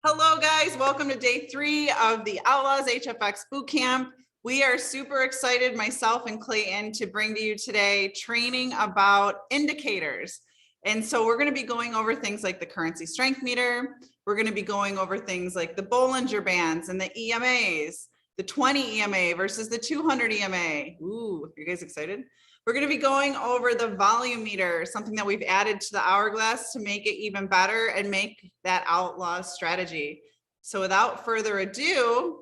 Hello guys, welcome to day 3 of the Outlaws HFX Bootcamp. We are super excited, myself and Clayton, to bring to you today training about indicators. And so we're going to be going over things like the currency strength meter. We're going to be going over things like the Bollinger Bands and the EMAs, the 20 EMA versus the 200 EMA. Ooh, are you guys excited? We're going to be going over the volume meter, something that we've added to the hourglass to make it even better and make that Outlaws strategy. So without further ado,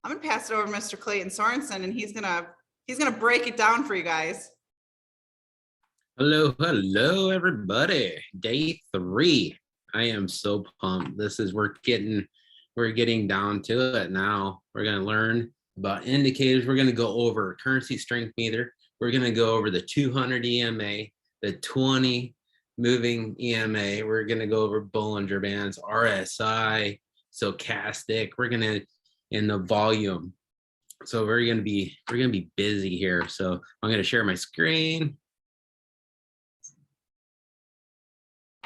I'm going to pass it over to Mr. Clayton Sorensen, and he's going to break it down for you guys. Hello, everybody. Day 3. I am so pumped. We're getting down to it now. We're going to learn about indicators. We're going to go over currency strength meter. We're going to go over the 200 EMA, the 20 moving EMA. We're going to go over Bollinger Bands, RSI, Stochastic. We're going to in the volume. So we're going to be busy here. So I'm going to share my screen.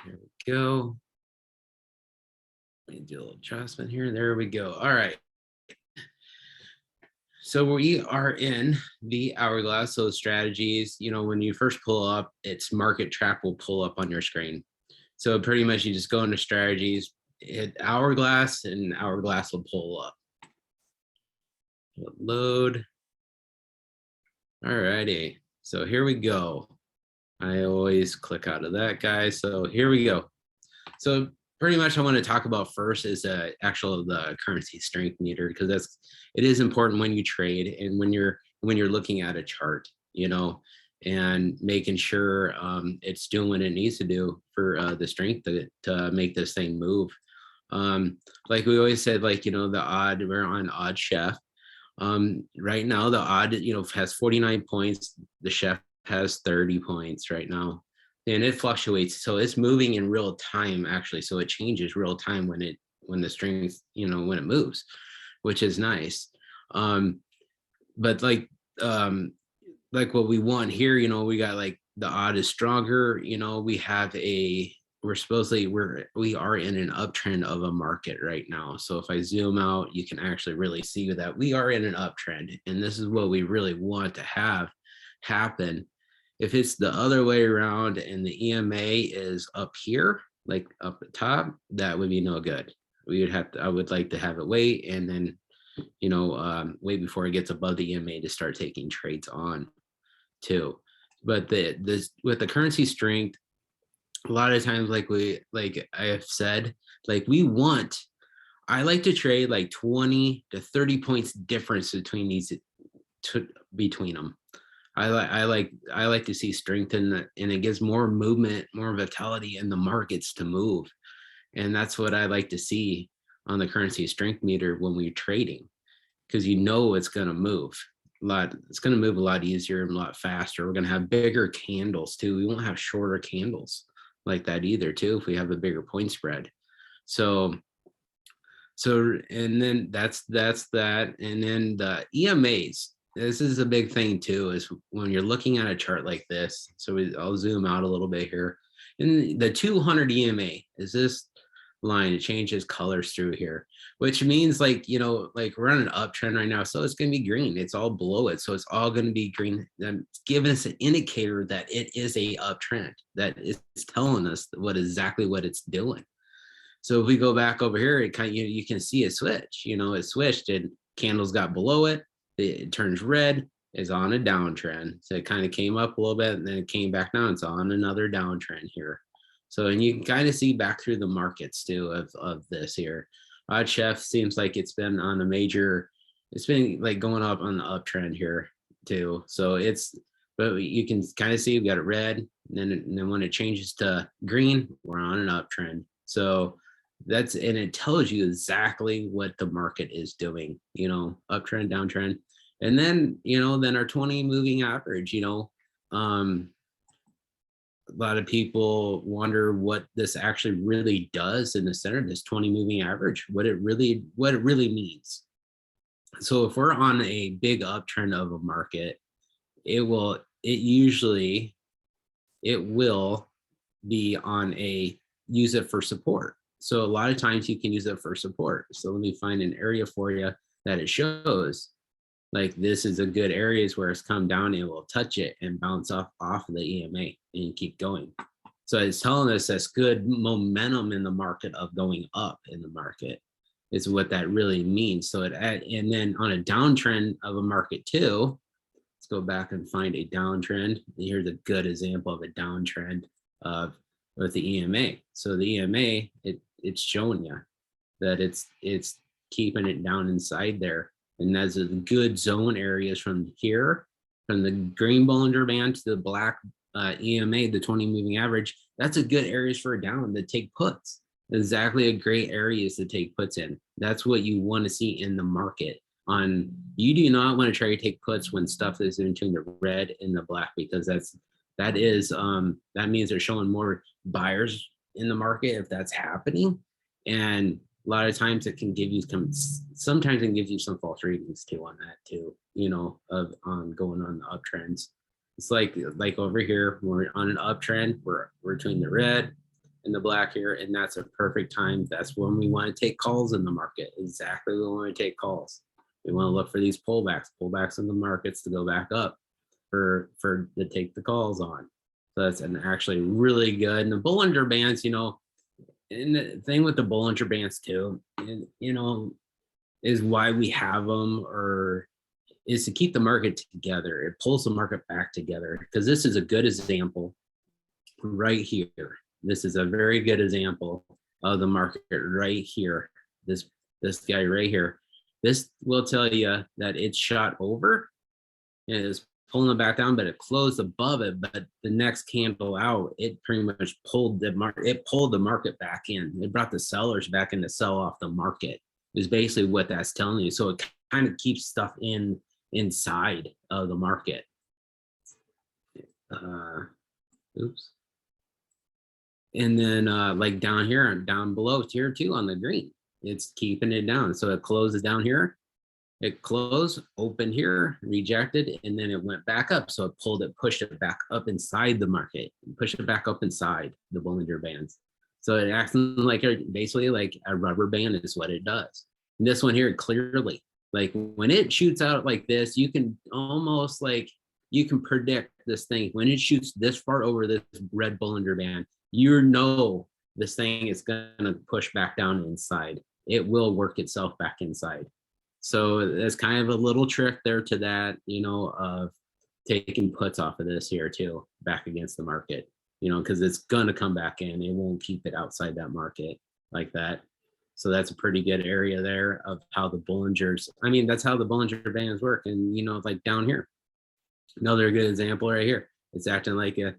There we go. Let me do a little adjustment here. There we go. All right. So we are in the hourglass. So strategies, when you first pull up, it's market track will pull up on your screen. So pretty much you just go into strategies, hit hourglass, and hourglass will pull up. Load. All righty. So here we go. I always click out of that, guys. So here we go. So pretty much I want to talk about first is the currency strength meter, because it is important when you trade and when you're looking at a chart, and making sure it's doing what it needs to do for the strength to make this thing move. Like we always said, the odd, we're on odd chef. Right now the odd, has 49 points. The chef has 30 points right now, and it fluctuates, so it's moving in real time actually, so it changes real time when the strength, when it moves, which is nice. But like what we want here, we got like the odd is stronger, we are in an uptrend of a market right now. So if I zoom out, you can actually really see that we are in an uptrend, and this is what we really want to have happen. If it's the other way around and the EMA is up here, like up the top, that would be no good. I would like to have it wait, and then, wait before it gets above the EMA to start taking trades on too. But with the currency strength, a lot of times, like I have said, I like to trade like 20 to 30 points difference between them. I like to see strength and it gives more movement, more vitality in the markets to move. And that's what I like to see on the currency strength meter when we're trading, because it's going to move a lot. It's going to move a lot easier and a lot faster. We're going to have bigger candles too. We won't have shorter candles like that either too, if we have a bigger point spread. So and then that's that. And then the EMAs. This is a big thing too, is when you're looking at a chart like this. So I'll zoom out a little bit here. And the 200 EMA is this line. It changes colors through here, which means we're on an uptrend right now. So it's going to be green. It's all below it. So it's all going to be green. That's giving us an indicator that it is a uptrend, that it's telling us exactly what it's doing. So if we go back over here, it kind of, you can see it switch, it switched and candles got below it. It turns red, is on a downtrend. So it kind of came up a little bit and then it came back down. It's on another downtrend here. So, and you can kind of see back through the markets too of this here. Odd Chef seems like it's been like going up on the uptrend here too. So but you can kind of see we got it red, and then when it changes to green, we're on an uptrend. So and it tells you exactly what the market is doing, uptrend, downtrend. And then, then our 20 moving average, a lot of people wonder what this actually really does in the center, this 20 moving average, what it really means. So if we're on a big uptrend of a market, it will be on use it for support. So a lot of times you can use it for support. So let me find an area for you that it shows. Like this is a good areas where it's come down and will touch it and bounce off of the EMA and keep going. So it's telling us that's good momentum in the market of going up in the market is what that really means. So and then on a downtrend of a market too, let's go back and find a downtrend. Here's a good example of a downtrend of with the EMA. So the EMA, it's showing you that it's keeping it down inside there. And that's a good zone areas from here, from the green Bollinger Band to the black EMA, the 20 moving average. That's a good areas for a down to take puts. Exactly a great areas to take puts in. That's what you want to see in the market. You do not want to try to take puts when stuff is in between the red and the black, because that means they're showing more buyers in the market if that's happening. And a lot of times it can give you sometimes it gives you some false readings too on that too, of going on the uptrends. It's like over here, we're on an uptrend, we're between the red and the black here, and that's a perfect time. That's when we want to take calls in the market. Exactly when we want to take calls. We want to look for these pullbacks in the markets to go back up for to take the calls on. So that's actually really good. And the Bollinger Bands, and the thing with the Bollinger Bands too, is why we have them, or is to keep the market together. It pulls the market back together, because this is a good example right here. This is a very good example of the market right here. This guy right here. This will tell you that it shot over and it's pulling it back down, but it closed above it. But the next candle out, it pretty much pulled the market. It pulled the market back in. It brought the sellers back in to sell off the market. Is basically what that's telling you. So it kind of keeps stuff inside of the market. Oops. And then like down here and down below tier 2 on the green, it's keeping it down. So it closes down here. It closed, opened here, rejected, and then it went back up. So it pushed it back up inside the market, pushed it back up inside the Bollinger Bands. So it acts like basically like a rubber band is what it does. And this one here, clearly, like when it shoots out like this, you can almost you can predict this thing. When it shoots this far over this red Bollinger Band, this thing is going to push back down inside. It will work itself back inside. So there's kind of a little trick there to that, of taking puts off of this here too, back against the market, because it's going to come back in. It won't keep it outside that market like that. So that's a pretty good area there of how the that's how the Bollinger Bands work. And, like down here, another good example right here. It's acting like it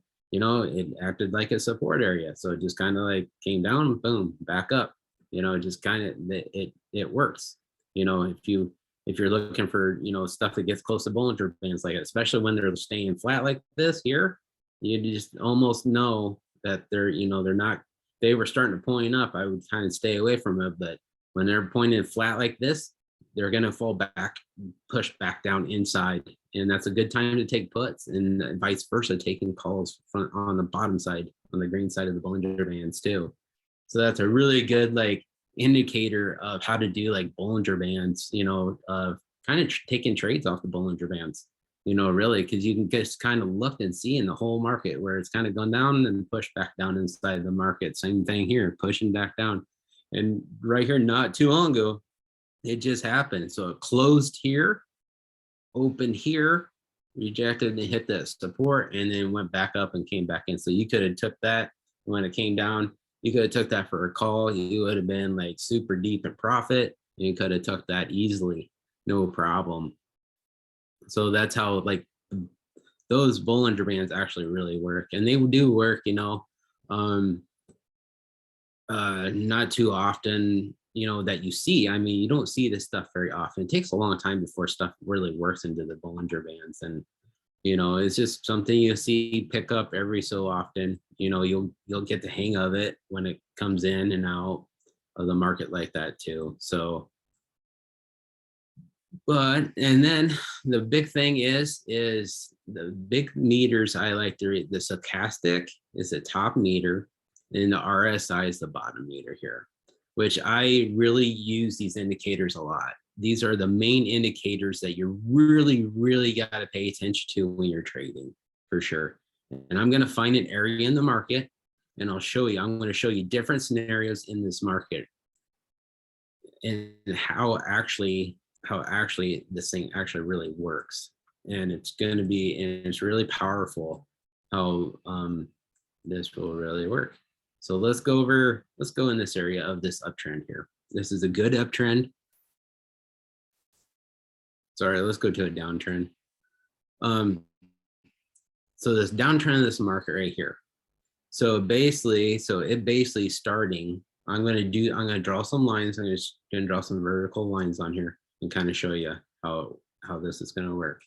acted like a support area. So it just kind of like came down, boom, back up, just kind of, it works. If you're looking for, stuff that gets close to Bollinger Bands like it, especially when they're staying flat like this here, you just almost know that they were starting to point up. I would kind of stay away from it, but when they're pointing flat like this, they're going to fall back, push back down inside. And that's a good time to take puts, and vice versa, taking calls on the bottom side, on the green side of the Bollinger Bands too. So that's a really good indicator of how to do Bollinger Bands, of kind of taking trades off the Bollinger Bands, really, because you can just kind of look and see in the whole market where it's kind of gone down and pushed back down inside the market. Same thing here, pushing back down. And right here, not too long ago, it just happened. So it closed here, opened here, rejected and hit the support, and then went back up and came back in. So you could have took that when it came down. You could have took that for a call. You would have been super deep in profit. You could have took that easily, no problem. So that's how those Bollinger Bands actually really work, and they do work. Not too often, that you see. You don't see this stuff very often. It takes a long time before stuff really works into the Bollinger Bands, and it's just something you see pick up every so often. You'll get the hang of it when it comes in and out of the market like that too. So, and then the big thing is the big meters. I like to read. The stochastic is the top meter, and the RSI is the bottom meter here. which I really use these indicators a lot. These are the main indicators that you really got to pay attention to when you're trading, for sure. And I'm going to find an area in the market and I'll show you, I'm going to show you different scenarios in this market and how actually this thing actually really works. And it's going to be, and it's really powerful how this will really work. So let's go in this area of this uptrend here. This is a good uptrend. Sorry, let's go to a downtrend. So this downtrend of this market right here. So it basically starting, I'm gonna draw some lines. I'm just gonna draw some vertical lines on here and kind of show you how this is gonna work.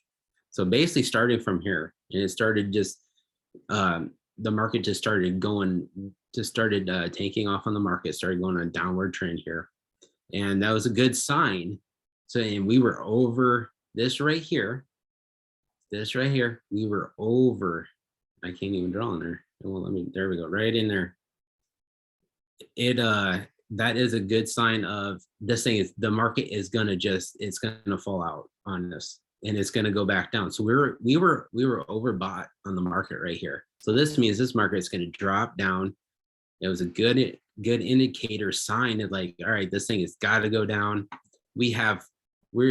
So basically starting from here, and it started just, the market just started taking off on the market, started going on a downward trend here. And that was a good sign. So, and we were over this right here, we were over, I can't even draw in there. It won't let me, there we go, right in there. That is a good sign of this thing is, the market is gonna it's gonna fall out on this and it's gonna go back down. So we were overbought on the market right here. So this means this market is gonna drop down. It was a good indicator sign of like, all right, this thing has got to go down. We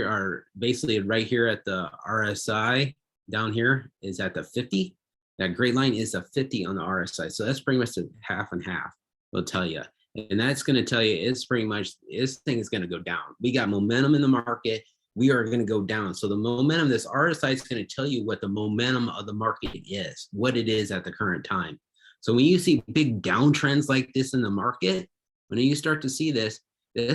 are basically right here at the RSI down here is at the 50. That gray line is a 50 on the RSI. So that's pretty much a half and half, will tell you. And that's going to tell you it's pretty much, this thing is going to go down. We got momentum in the market. We are going to go down. So the momentum, this RSI is going to tell you what the momentum of the market is, what it is at the current time. So when you see big downtrends like this in the market, when you start to see this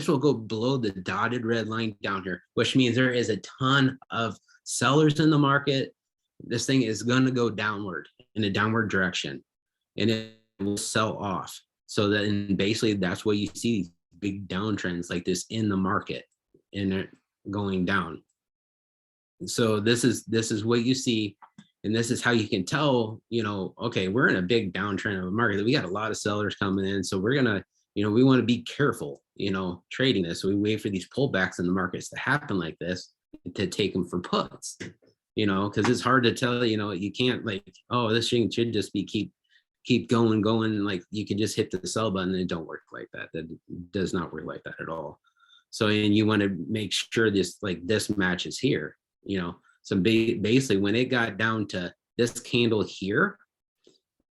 will go below the dotted red line down here, which means there is a ton of sellers in the market. This thing is going to go downward in a downward direction and it will sell off. So then basically that's what you see, these big downtrends like this in the market and they're going down. So this is what you see. And this is how you can tell, okay, we're in a big downtrend of the market. We got a lot of sellers coming in. So we're going to, we want to be careful, trading this. So we wait for these pullbacks in the markets to happen like this to take them for puts, because it's hard to tell, you can't like, oh, this thing should just be keep going. Like you can just hit the sell button. It don't work like that. That does not work like that at all. So, and you want to make sure this matches here, So basically when it got down to this candle here,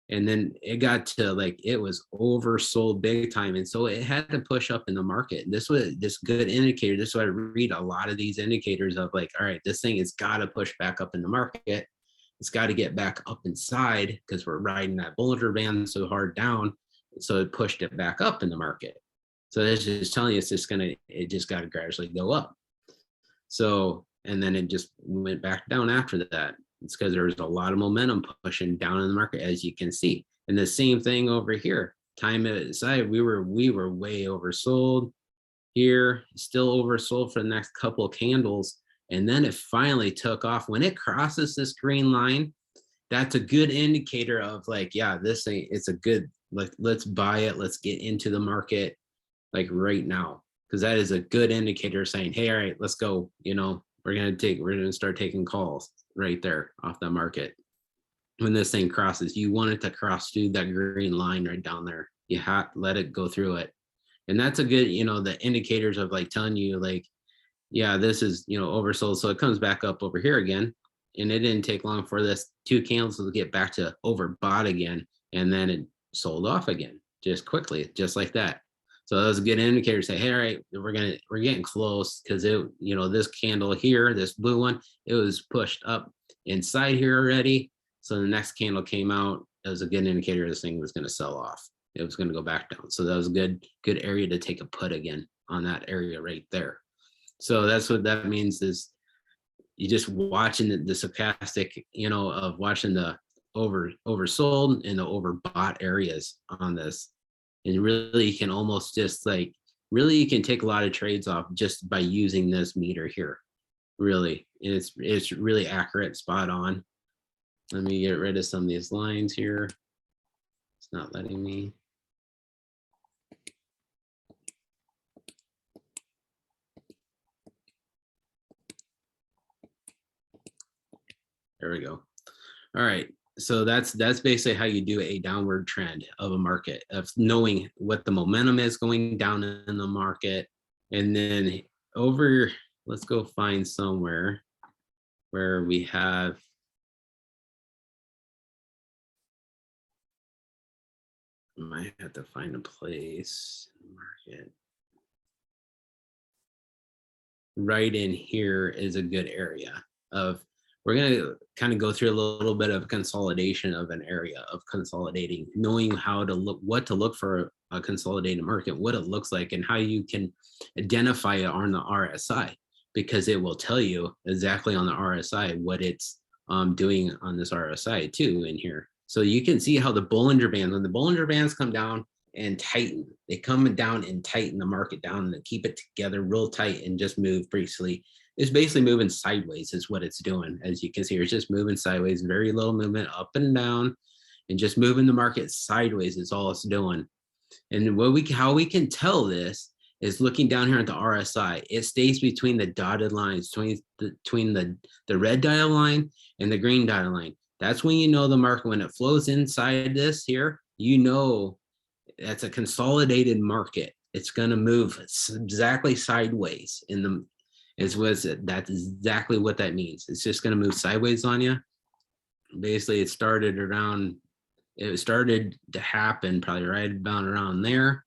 and then it got to like, it was oversold big time. And so it had to push up in the market. This was this good indicator. This is why I read a lot of these indicators of like, all right, this thing has got to push back up in the market. It's got to get back up inside because we're riding that Bollinger Band so hard down. So it pushed it back up in the market. So this is telling you it just got to gradually go up. So, and then it just went back down after that. It's because there was a lot of momentum pushing down in the market, as you can see. And the same thing over here. Time aside, we were way oversold here, still oversold for the next couple of candles. And then it finally took off. When it crosses this green line, that's a good indicator of like, yeah, this thing, it's a good, like, let's buy it. Let's get into the market like right now. Because that is a good indicator saying, hey, all right, let's go. We're going to start taking calls right there off the market. When this thing crosses, you want it to cross through that green line right down there. You have to let it go through it. And that's a good, the indicators of like telling you like, yeah, this is, oversold. So it comes back up over here again. And it didn't take long for this 2 candles to get back to overbought again. And then it sold off again, just quickly, just like that. So that was a good indicator to say, hey, all right, we're getting close because this candle here, this blue one, it was pushed up inside here already. So the next candle came out. It was a good indicator this thing was going to sell off. It was going to go back down. So that was a good area to take a put again on that area right there. So that's what that means is you just watching the stochastic, of watching the oversold and the overbought areas on this. And really you can almost just like, really you can take a lot of trades off just by using this meter here, really. And it's really accurate, spot on. Let me get rid of some of these lines here. It's not letting me. There we go. All right. So that's basically how you do a downward trend of a market, of knowing what the momentum is going down in the market. And then over, let's go find somewhere where we have, I might have to find a place in the market. Right in here is a good area of, we're going to kind of go through a little bit of consolidation of an area of consolidating, knowing how to look, what to look for a consolidated market, what it looks like, and how you can identify it on the RSI, because it will tell you exactly on the RSI what it's doing on this RSI too in here. So you can see how the Bollinger Bands, when the Bollinger Bands come down and tighten, they come down and tighten the market down and keep it together real tight and just move briefly. It's basically moving sideways is what it's doing. As you can see, it's just moving sideways, very little movement up and down, and just moving the market sideways is all it's doing. And how we can tell this is looking down here at the RSI. It stays between the dotted lines, between the red dotted line and the green dotted line. That's when you know the market, when it flows inside this here, you know that's a consolidated market. It's going to move exactly sideways in the, that's exactly what that means. It's just going to move sideways on you. Basically, it started to happen probably right about around there.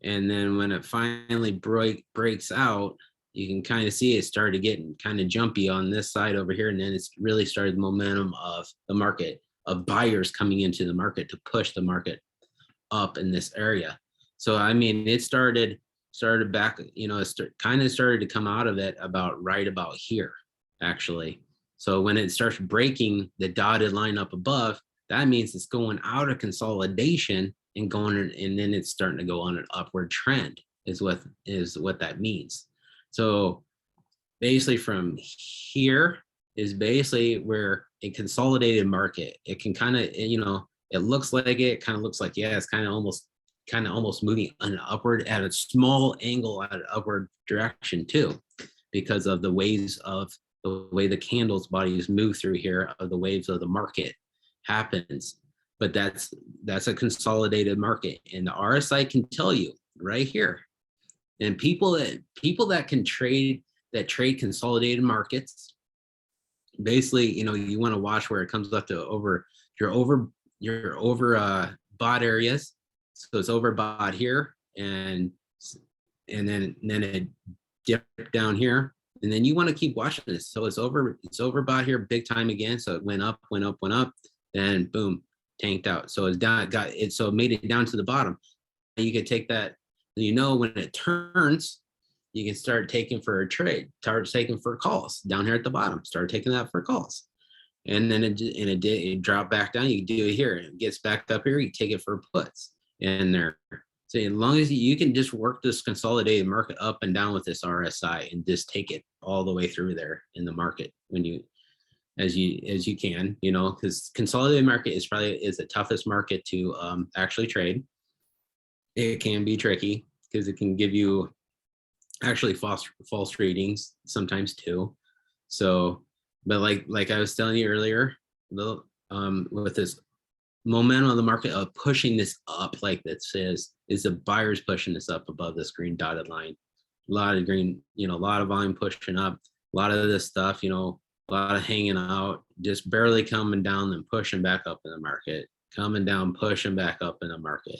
And then when it finally breaks out, you can kind of see it started getting kind of jumpy on this side over here. And then it's really started the momentum of the market, of buyers coming into the market to push the market up in this area. So, I mean, it started back, you know, kind of started to come out of it right about here, actually. So when it starts breaking the dotted line up above, that means it's going out of consolidation and then it's starting to go on an upward trend is what that means. So basically from here is basically where a consolidated market, it can kind of, you know, it looks like yeah, it's kind of almost moving an upward at a small angle at an upward direction too, because of the waves of the way the candles bodies move through here, of the waves of the market happens. But that's a consolidated market, and the RSI can tell you right here. And people that can trade consolidated markets, basically, you know, you want to watch where it comes up to your bought areas. So it's overbought here, and then it dipped down here, and then you want to keep watching this. So it's overbought here big time again. So it went up, then boom, tanked out. So it's down, so it made it down to the bottom. You could take that, you know, when it turns, you can start taking for a trade, start taking for calls down here at the bottom, start taking that for calls. And then it dropped back down. You can do it here. It gets back up here. You take it for puts in there. So as long as you can just work this consolidated market up and down with this RSI and just take it all the way through there in the market as you can, you know, because consolidated market is the toughest market to actually trade. It can be tricky because it can give you actually false readings sometimes too. So, but like I was telling you earlier, with this momentum of the market of pushing this up, like that says, is the buyers pushing this up above this green dotted line. A lot of green, you know, a lot of volume pushing up, a lot of this stuff, you know, a lot of hanging out, just barely coming down and pushing back up in the market, coming down, pushing back up in the market.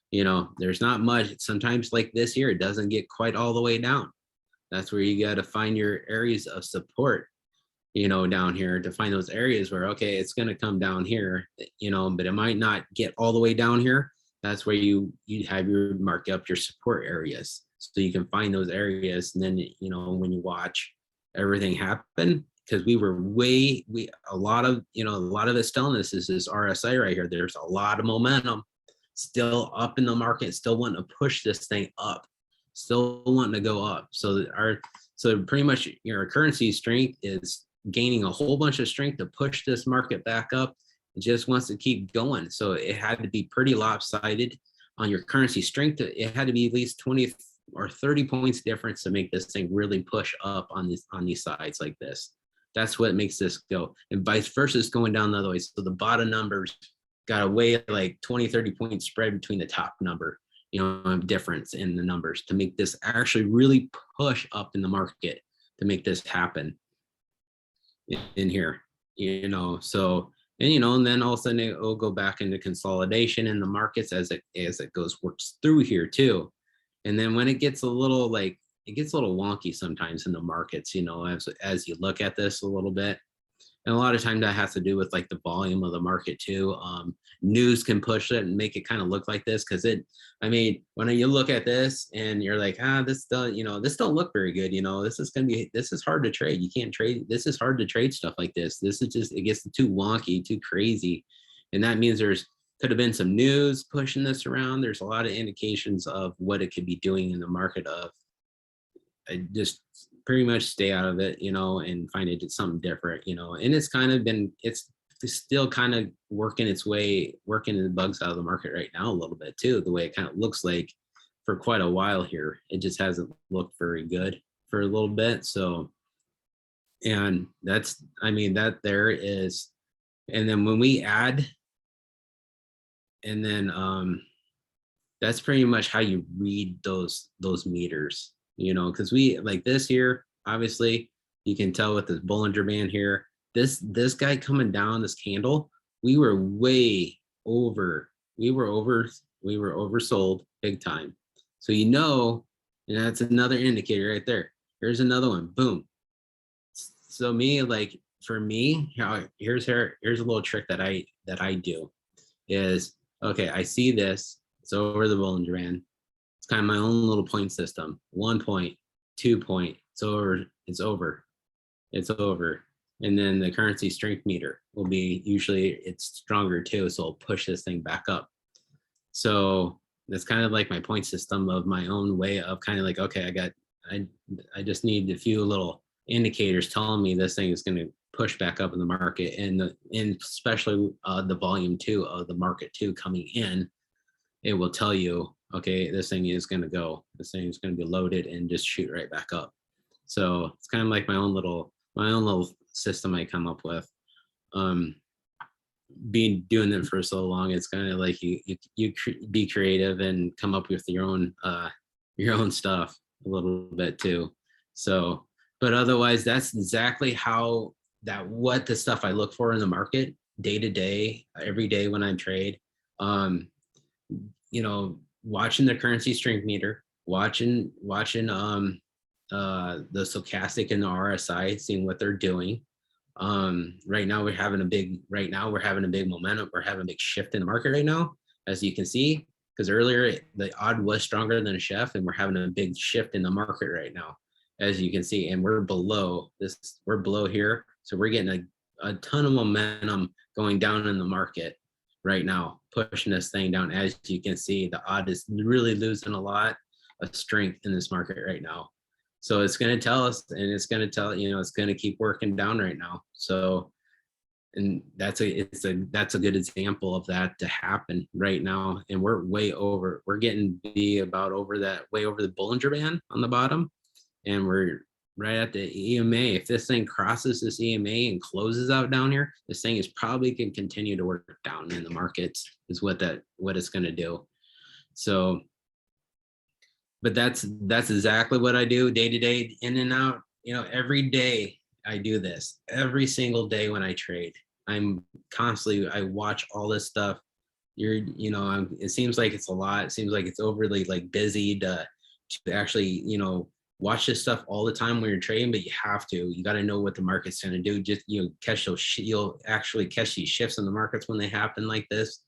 You know, there's not much. Sometimes like this here, it doesn't get quite all the way down. That's where you got to find your areas of support, you know, down here, to find those areas where, okay, it's going to come down here, you know, but it might not get all the way down here. That's where you have your mark up your support areas. So you can find those areas. And then, you know, when you watch everything happen, because a lot of this telling us is this RSI right here. There's a lot of momentum still up in the market, still wanting to push this thing up, still wanting to go up. So pretty much your currency strength is gaining a whole bunch of strength to push this market back up. It just wants to keep going. So it had to be pretty lopsided on your currency strength. It had to be at least 20 or 30 points difference to make this thing really push up on these sides like this. That's what makes this go. And vice versa is going down the other way. So the bottom numbers got a way like 20, 30 point spread between the top number, difference in the numbers to make this actually really push up in the market to make this happen in here, so, and then all of a sudden it will go back into consolidation in the markets as it works through here too. And then when it gets a little wonky sometimes in the markets, as you look at this a little bit. And a lot of times that has to do with like the volume of the market too. News can push it and make it kind of look like this because when you look at this and you're like, this don't look very good. This is hard to trade. You can't trade. This is hard to trade stuff like this. This is just, it gets too wonky, too crazy. And that means could have been some news pushing this around. There's a lot of indications of what it could be doing in the market of just pretty much stay out of it, and find it something different, and it's still kind of working the bugs out of the market right now a little bit too, the way it kind of looks like for quite a while here. It just hasn't looked very good for a little bit. So, and that there is, and then when we add, and then that's pretty much how you read those meters. Because we like this here, obviously you can tell with this Bollinger Band here, this guy coming down this candle, we were oversold big time. So, and that's another indicator right there. Here's another one, boom. So for me, here's a little trick that I do is, okay, I see this, it's over the Bollinger Band. It's kind of my own little point system. 1 point, 2 point, it's over. And then the currency strength meter will be, usually it's stronger too, so it'll push this thing back up. So that's kind of like my point system of my own way of kind of like, okay, I just need a few little indicators telling me this thing is going to push back up in the market, and especially the volume too of the market too coming in. It will tell you, okay, this thing is going to be loaded and just shoot right back up. So it's kind of like my own little system I come up with. Doing it for so long, it's kind of like you be creative and come up with your own stuff a little bit too. So, but otherwise, that's exactly what the stuff I look for in the market day to day, every day when I trade. Watching the currency strength meter, watching the Stochastic and the RSI, seeing what they're doing. Right now we're having a big momentum. We're having a big shift in the market right now, as you can see, because earlier the odd was stronger than a chef, and we're having a big shift in the market right now, as you can see, and we're below here. So we're getting a ton of momentum going down in the market right now, pushing this thing down. As you can see, the odd is really losing a lot of strength in this market right now. So it's going to tell us, and it's going to tell, it's going to keep working down right now. So, and that's a good example of that to happen right now. And we're getting about over the Bollinger Band on the bottom, and we're right at the EMA. If this thing crosses this EMA and closes out down here, this thing is probably going to continue to work down in the markets, is what it's going to do. So, but that's exactly what I do day to day, in and out. Every day I do this. Every single day when I trade, I watch all this stuff. It seems like it's a lot. It seems like it's overly busy to actually, watch this stuff all the time when you're trading, but you got to know what the market's going to do. Just, you'll actually catch these shifts in the markets when they happen like this.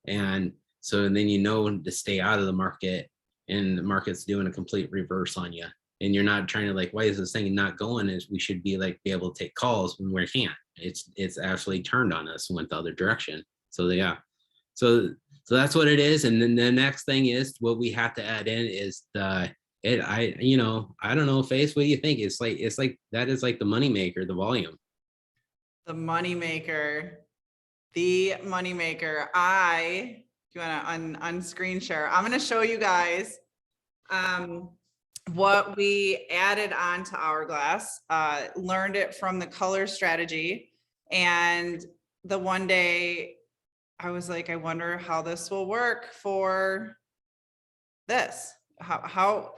And so then, to stay out of the market, and the market's doing a complete reverse on you. And you're not trying to why is this thing not going? Is we should be be able to take calls when we can't. It's actually turned on us and went the other direction. So yeah. So that's what it is. And then the next thing is what we have to add in is I don't know, Face, what do you think? It's like that is like the money maker, the volume. The money maker. Do you want to unscreen share? I'm going to show you guys what we added on to Hourglass, learned it from the color strategy. And the one day I was like, I wonder how this will work for this. How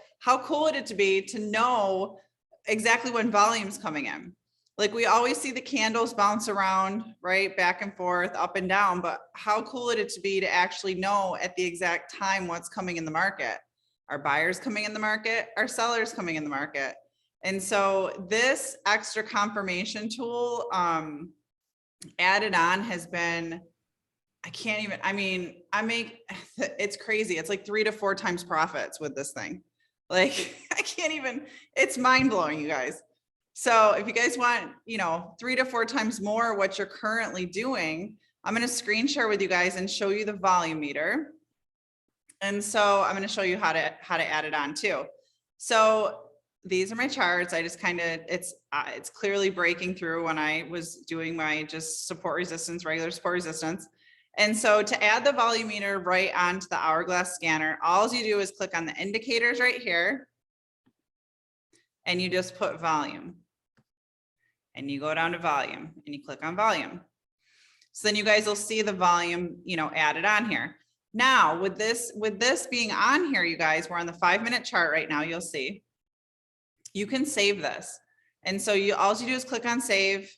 cool would it to be to know exactly when volume's coming in? Like we always see the candles bounce around, right? Back and forth, up and down, but how cool would it to be to actually know at the exact time what's coming in the market? Are buyers coming in the market? Are sellers coming in the market? And so this extra confirmation tool added on has been, I can't even, I mean, it's crazy. It's like 3 to 4 times profits with this thing. Like I can't even, it's mind blowing, you guys. So if you guys want, 3 to 4 times more what you're currently doing, I'm going to screen share with you guys and show you the volume meter. And so I'm going to show you how to add it on too. So these are my charts. I just kind of, it's clearly breaking through when I was doing my just support resistance, regular support resistance. And so to add the volume meter right onto the Hourglass scanner, all you do is click on the indicators right here. And you just put volume. And you go down to volume and you click on volume. So then you guys will see the volume, added on here. Now with this being on here, you guys, we're on the 5-minute chart right now. You'll see you can save this. And so all you do is click on save,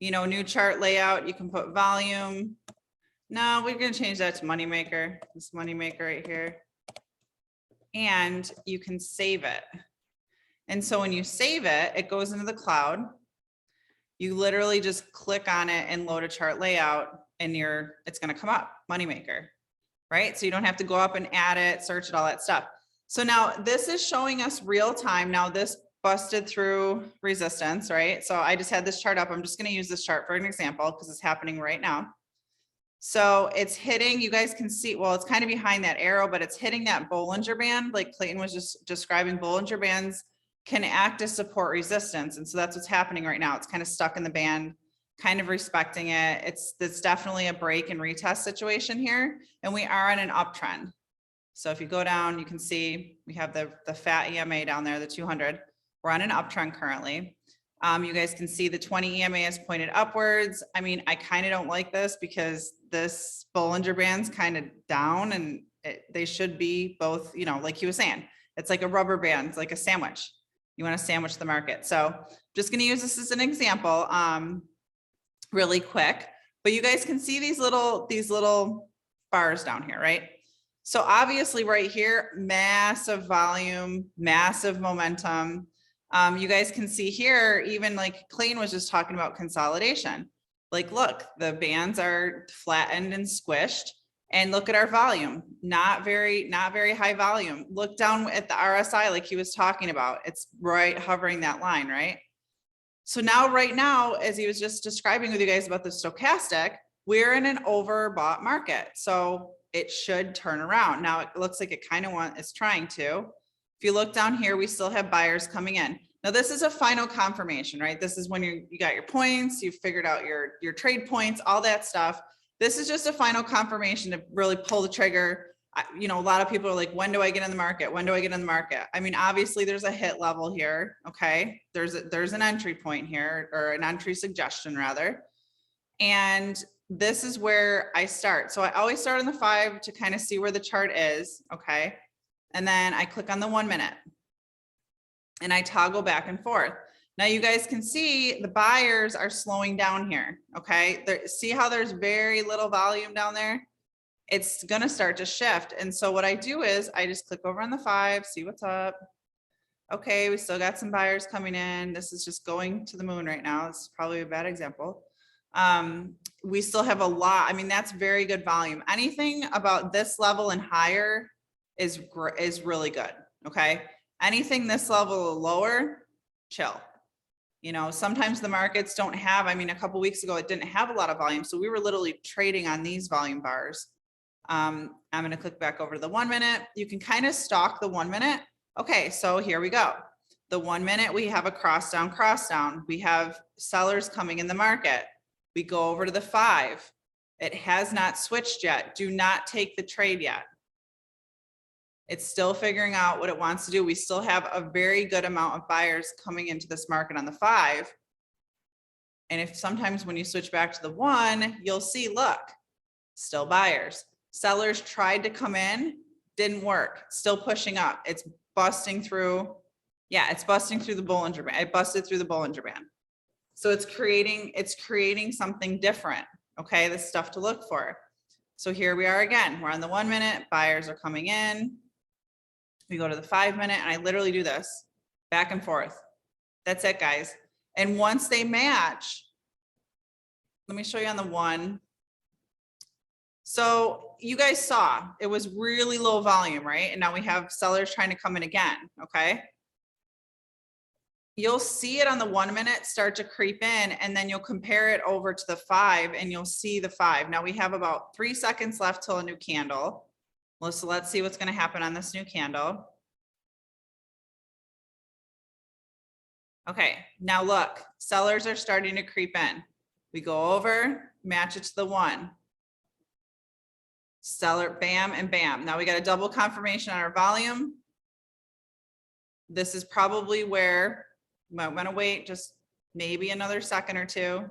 new chart layout. You can put volume. No, we're going to change that to moneymaker, this moneymaker right here. And you can save it. And so when you save it, it goes into the cloud. You literally just click on it and load a chart layout and it's going to come up, moneymaker, right? So you don't have to go up and add it, search it, all that stuff. So now this is showing us real time. Now this busted through resistance, right? So I just had this chart up. I'm just going to use this chart for an example because it's happening right now. So it's hitting, you guys can see, well, it's kind of behind that arrow, but it's hitting that Bollinger Band. Like Clayton was just describing, Bollinger Bands can act as support resistance. And so that's what's happening right now. It's kind of stuck in the band, kind of respecting it. It's definitely a break and retest situation here. And we are on an uptrend. So if you go down, you can see we have the fat EMA down there, the 200. We're on an uptrend currently. You guys can see the 20 EMA is pointed upwards. I mean, I kind of don't like this because this Bollinger Band's kind of down and they should be both, like he was saying, it's like a rubber band, it's like a sandwich. You want to sandwich the market. So I'm just going to use this as an example really quick, but you guys can see these little bars down here, right? So obviously right here, massive volume, massive momentum. You guys can see here, even like Clayton was just talking about consolidation. Like, look, the bands are flattened and squished. And look at our volume, not very high volume. Look down at the RSI like he was talking about. It's right hovering that line, right? So now, right now, as he was just describing with you guys about the stochastic, we're in an overbought market. So it should turn around. Now it looks like it kind of is trying to. If you look down here, we still have buyers coming in. Now this is a final confirmation, right? This is when you got your points, you've figured out your trade points, all that stuff. This is just a final confirmation to really pull the trigger. A lot of people are like, when do I get in the market? When do I get in the market? I mean, obviously there's a hit level here. Okay. There's an entry point here, or an entry suggestion rather. And this is where I start. So I always start on the 5 to kind of see where the chart is. Okay. And then I click on the 1 minute and I toggle back and forth. Now you guys can see the buyers are slowing down here, okay? See how there's very little volume down there? It's gonna start to shift. And so what I do is I just click over on the 5, see what's up. Okay, we still got some buyers coming in. This is just going to the moon right now. It's probably a bad example. We still have a lot. I mean, that's very good volume. Anything about this level and higher is really good, okay? Anything this level or lower, chill. Sometimes the markets don't have, I mean, a couple of weeks ago, it didn't have a lot of volume. So we were literally trading on these volume bars. I'm going to click back over to the 1 minute. You can kind of stalk the 1 minute. Okay, so here we go. The 1 minute, we have a cross down. We have sellers coming in the market. We go over to the 5. It has not switched yet. Do not take the trade yet. It's still figuring out what it wants to do. We still have a very good amount of buyers coming into this market on the 5. And if sometimes when you switch back to the 1, you'll see, look, still buyers. Sellers tried to come in, didn't work, still pushing up. It's busting through. Yeah, it's busting through the Bollinger Band. It busted through the Bollinger Band. So it's creating something different. Okay, this stuff to look for. So here we are again. We're on the 1 minute. Buyers are coming in. We go to the 5 minute, and I literally do this back and forth. That's it, guys. And once they match, let me show you on the 1. So you guys saw it was really low volume, right? And now we have sellers trying to come in again. Okay. You'll see it on the 1 minute start to creep in, and then you'll compare it over to the 5 and you'll see the 5. Now we have about 3 seconds left till a new candle. So let's see what's going to happen on this new candle. Okay, now look, sellers are starting to creep in. We go over, match it to the 1. Seller, bam and bam. Now we got a double confirmation on our volume. This is probably where we might want to wait just maybe another second or 2.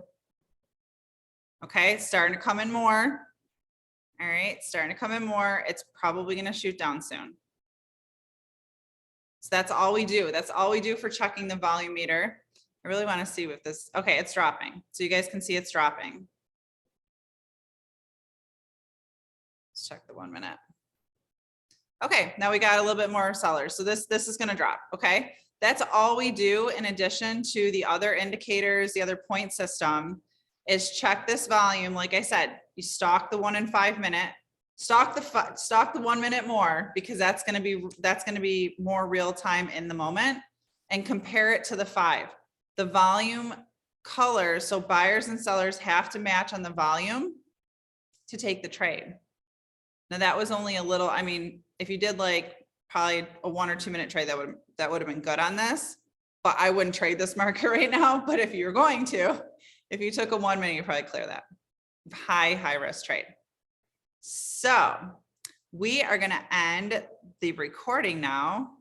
Okay, it's starting to come in more. All right, starting to come in more. It's probably going to shoot down soon. So that's all we do. That's all we do for checking the volume meter. I really want to see if this, okay, it's dropping. So you guys can see it's dropping. Let's check the 1 minute. Okay, now we got a little bit more sellers. So this is going to drop. Okay, that's all we do in addition to the other indicators, the other point system, is check this volume. Like I said, you stalk the 1 and 5 minute, stalk the 1 minute more, because that's going to be more real time in the moment, and compare it to the 5. The volume colors, so buyers and sellers have to match on the volume to take the trade. Now that was only a little, I mean, if you did like probably a 1 or 2 minute trade, that would have been good on this, but I wouldn't trade this market right now. But if you're going to, if you took a 1 minute, you probably clear that. High risk trade. So we are going to end the recording now.